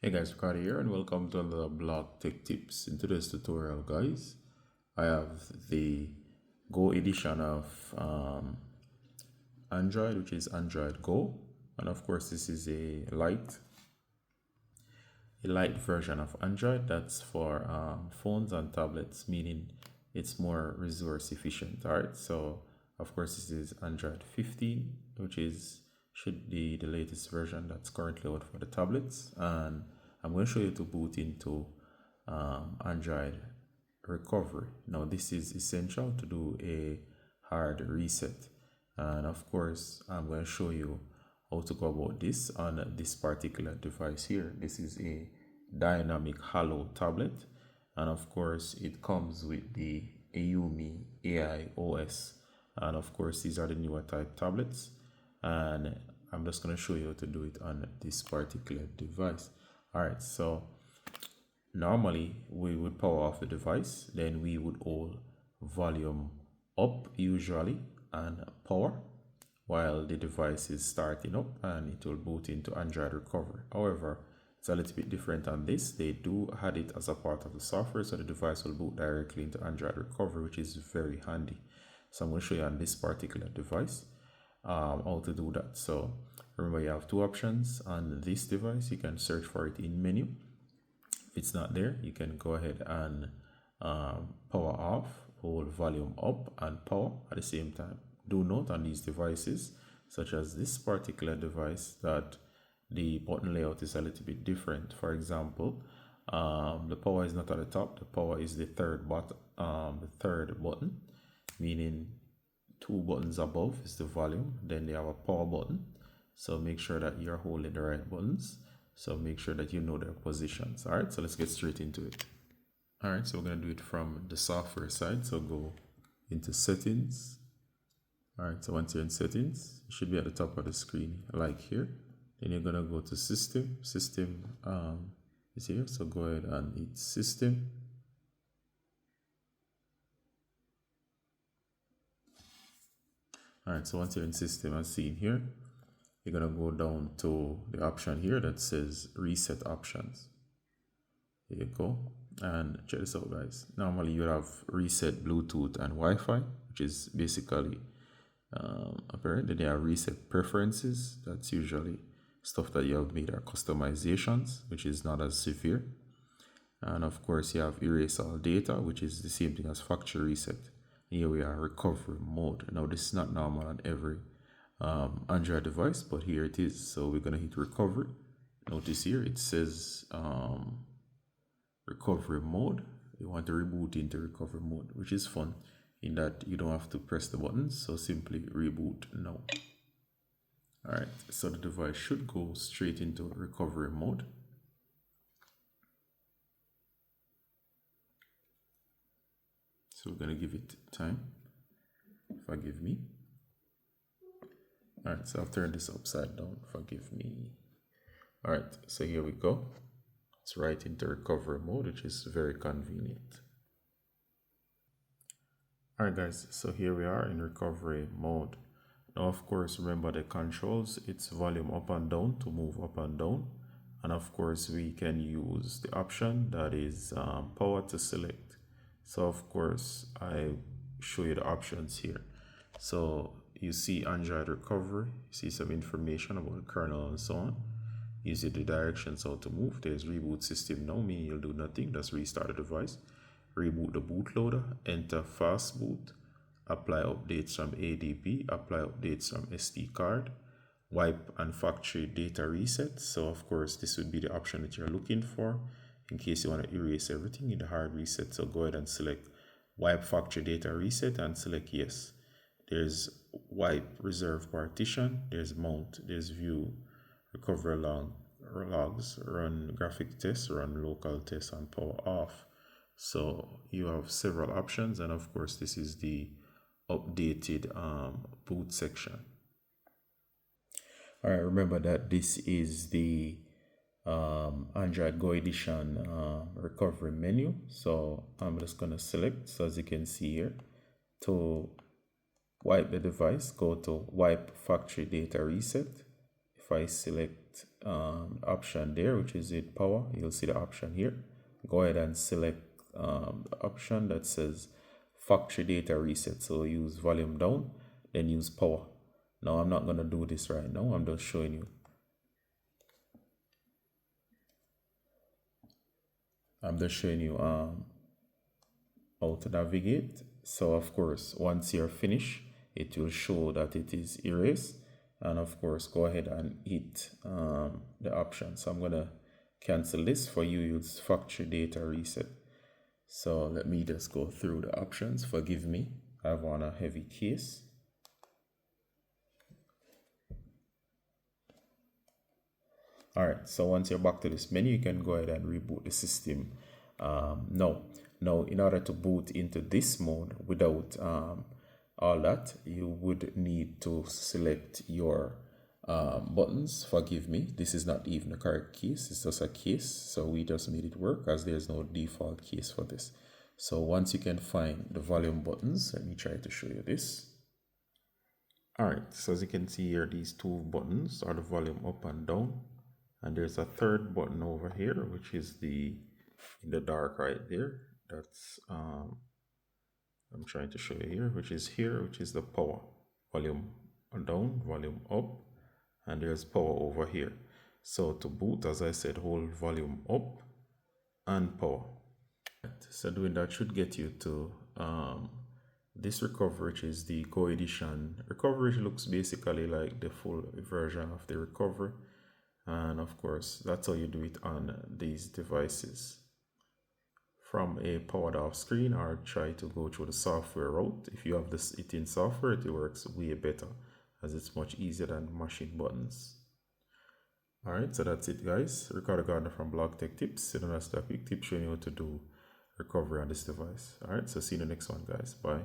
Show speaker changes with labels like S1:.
S1: Hey guys, Ricardo here and welcome to another blog tech tips. In today's tutorial guys, I have the Go edition of Android, which is Android Go, and of course this is a light version of Android that's for phones and tablets, meaning it's more resource efficient. Alright, so of course this is Android 15, which should be the latest version that's currently out for the tablets, and I'm going to show you to boot into Android recovery. Now this is essential to do a hard reset, and of course I'm going to show you how to go about this on this particular device here. This is a dynamic Halo tablet, and of course it comes with the Ayumi AI OS, and of course these are the newer type tablets, and I'm just going to show you how to do it on this particular device. Alright, so normally we would power off the device, then we would hold volume up usually and power while the device is starting up, and it will boot into Android recovery. However, it's a little bit different on this. They do add it as a part of the software, so the device will boot directly into Android recovery, which is very handy. So I'm going to show you on this particular device how to do that. So remember, you have two options on this device. You can search for it in menu. If it's not there, you can go ahead and power off, hold volume up and power at the same time. Do note on these devices, such as this particular device, that the button layout is a little bit different. For example, the power is not at the top. The power is the third button, meaning two buttons above is the volume, then they have a power button. So make sure that you're holding the right buttons. So make sure that you know their positions. All right, so let's get straight into it. All right, so we're going to do it from the software side. So go into settings. All right, so once you're in settings, it should be at the top of the screen like here. Then you're going to go to system is here. So go ahead and hit system. All right, so once you're in system as seen here, you're going to go down to the option here that says reset options. There you go. And check this out guys. Normally you have reset Bluetooth and Wi-Fi, which is basically apparently they have reset preferences. That's usually stuff that you have made are customizations, which is not as severe. And of course you have erase all data, which is the same thing as factory reset. Here we are, recovery mode. Now this is not normal on every Android device, but here it is. So we're gonna hit recovery. Notice here it says recovery mode. You want to reboot into recovery mode, which is fun in that you don't have to press the buttons, so simply reboot now. Alright, so the device should go straight into recovery mode. So we're going to give it time. Forgive me. Alright, so I've turned this upside down. Forgive me. Alright, so here we go. It's right into recovery mode, which is very convenient. Alright guys, so here we are in recovery mode. Now of course, remember the controls. It's volume up and down to move up and down. And of course, we can use the option that is power to select. So of course, I show you the options here. So you see Android recovery, you see some information about the kernel and so on. You see the directions how to move. There's reboot system now, meaning you'll do nothing, just restart the device. Reboot the bootloader, enter fast boot, apply updates from ADB, apply updates from SD card, wipe and factory data reset. So of course, this would be the option that you're looking for in case you want to erase everything in the hard reset. So go ahead and select wipe factory data reset and select yes. There's wipe reserve partition, there's mount, there's view recovery logs, run graphic tests, run local tests, and power off. So you have several options, and of course this is the updated boot section. All right, remember that this is the Android Go edition recovery menu. So I'm just going to select, so as you can see here, to wipe the device, go to wipe factory data reset. if I select the option there, which is it power, you'll see the option here. Go ahead and select the option that says factory data reset. So use volume down, then use power. Now I'm not going to do this right now. I'm just showing you. I'm just showing you how to navigate. So of course, once you're finished, it will show that it is erased. And of course, go ahead and hit the option. So I'm going to cancel this. For you, use factory data reset. So let me just go through the options. Forgive me, I have on a heavy case. All right, so once you're back to this menu, you can go ahead and reboot the system. Now, in order to boot into this mode without all that, you would need to select your buttons. Forgive me, this is not even the correct case, it's just a case, so we just made it work as there's no default case for this. So once you can find the volume buttons, let me try to show you this. All right, so as you can see here, these two buttons are the volume up and down, and there's a third button over here, which is in the dark right there. That's I'm trying to show you here, which is the power. Volume down, volume up, and there's power over here. So to boot, as I said, hold volume up and power. So doing that should get you to this recovery, which is the Go Edition recovery. It looks basically like the full version of the recovery, and of course that's how you do it on these devices from a powered off screen, or try to go through the software route. If you have it in software, it works way better as it's much easier than mashing buttons. Alright, so that's it guys. Ricardo Gardner from Blog Tech Tips. And that's a quick tip showing you how to do recovery on this device. Alright, so see you in the next one guys. Bye.